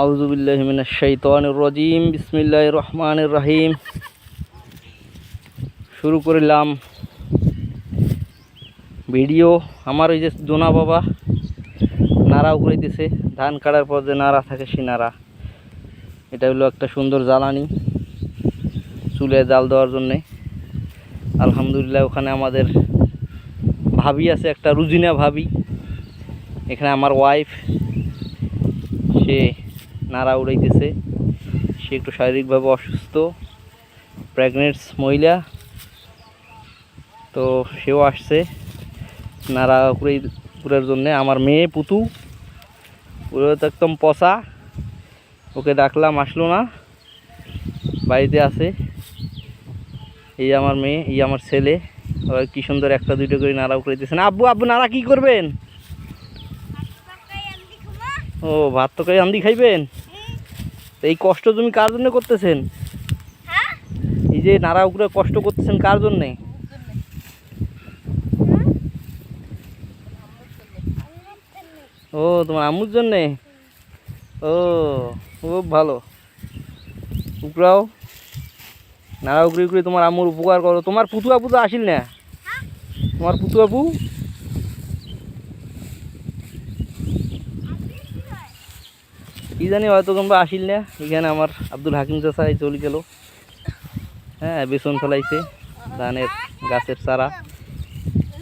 আউযু বিল্লাহি মিনাশ শাইতানির রাজিম। বিসমিল্লাহির রহমানির রহিম। শুরু করলাম ভিডিও। আমার ওই যে জোনা বাবা নাড়া উড়াইতেছে, ধান কাটার পর যে নাড়া থাকে সে নাড়া। এটা হলো একটা সুন্দর জ্বালানি চুলে জাল দেওয়ার জন্যে। আলহামদুলিল্লাহ ওখানে আমাদের ভাবি আছে, একটা রুজিনা ভাবি। এখানে আমার ওয়াইফ, সে নাড়া উড়াইতেছে। সে একটু শারীরিকভাবে অসুস্থ, প্রেগনেন্ট মহিলা, তো সেও আসছে নাড়া উড়ার জন্যে। আমার মেয়ে পুতু, ওরা তো একদম পচা, ওকে ডাকলাম আসলো না, বাড়িতে আছে। এই আমার মেয়ে, এই আমার ছেলে, ওরা কি সুন্দর একটা দুইটা করে নাড়া উড়াইতেছে। না আব্বু, আব্বু নাড়া কি করবেন? ও ভাত তরকারি আন্দি খাইবেন? এই কষ্ট তুমি কার জন্য করতেছেন? এই যে নাড়া উগড়ে কষ্ট করতেছেন কার জন্যে? ও তোমার আম্মুর জন্যে। ও খুব ভালো, উগড়াও, নাড়া উগড়ি উগড়ি তোমার আম্মুর উপকার করো। তোমার পুতু আপু তো আসিল না, তোমার পুতু আপু কি জানি হয়তো তোমরা আসিল না। এখানে আমার আব্দুল হাকিম চাচা চলে গেল। হ্যাঁ, বেসন ফেলাইছে ধানের গাছের চারা।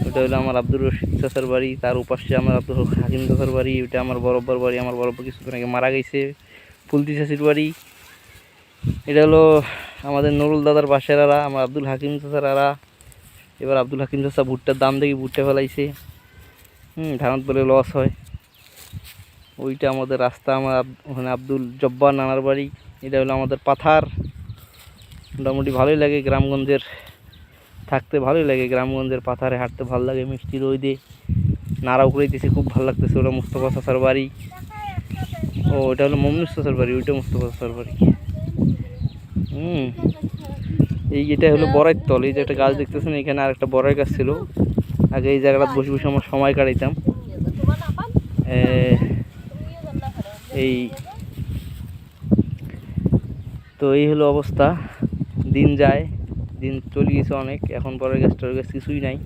ওইটা হলো আমার আব্দুর রশিদ চাচার বাড়ি, তার উপাশে আমার আব্দুল হাকিম চাচার বাড়ি। ওইটা আমার বরাবর বাড়ি। আমার বরাবর কিছুদিন আগে মারা গেছে ফুলতি চাচির বাড়ি। এটা হলো আমাদের নুরুল দাদার বাসেরারা, আমার আব্দুল হাকিম চাচারারা। এবার আব্দুল হাকিম চাচা ভুট্টার দাম দেখি ভুট্টা ফেলাইছে। ধানত বলে লস হয়। ওইটা আমাদের রাস্তা, আমার ওখানে আব্দুল জব্বার নানার বাড়ি। এটা হলো আমাদের পাথার। মোটামুটি ভালোই লাগে গ্রামগঞ্জের থাকতে, ভালোই লাগে গ্রামগঞ্জের পাথারে হাঁটতে, ভালো লাগে। মিষ্টি রোদে নাড়া উড়াইতেছে, খুব ভালো লাগতেছে। ওটা মুস্তফা চাচার বাড়ি। ও এটা হলো মমনুস চাচার বাড়ি, ওইটা মুস্তফা চাচার বাড়ি। এটা হলো বড়াইয়ের তল। এই যে একটা গাছ দেখতেছেন, এখানে আর একটা বড়াই গাছ ছিল। আগে এই জায়গাটা বসে বসে আমার সময় কাটাইতাম। এই তো এই হলো অবস্থা। দিন যায়, দিন চলে গেছে অনেক। এখন বড়াই গাছ টড়াই গাছ কিছুই নাই।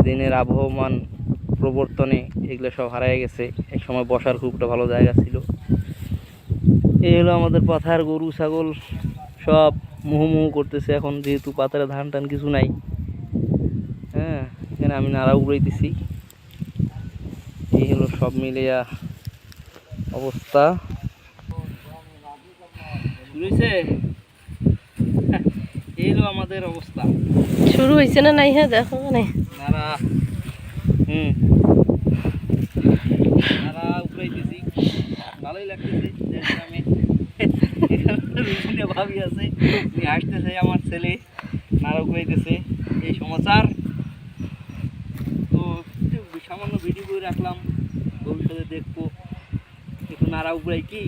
দিনের আবহমান প্রবর্তনে এগুলো সব হারায় গেছে। এক সময় বসার খুব একটা ভালো জায়গা ছিল। এই হলো আমাদের পাথার, গরু ছাগল সব মুহু করতেছে এখন, যেহেতু পাথারে ধান টান কিছু নাই। হ্যাঁ, এখানে আমি নাড়া উড়াইতেছি। এই হলো সব মিলিয়া অবস্থা। এই হলো আমাদের অবস্থা। শুরু হয়েছে না নাই? হ্যাঁ দেখো মানে নাড়া নাড়া উড়াইতেছি, ভালোই লাগতেছে। ভাবি আছে, আসতেছে আমার ছেলে, নাড়া উড়াইতেছে। এই সমাচার তো সামান্য ভিডিও করে রাখলাম, ভবিষ্যতে দেখবো একটু নাড়া উড়াই কি।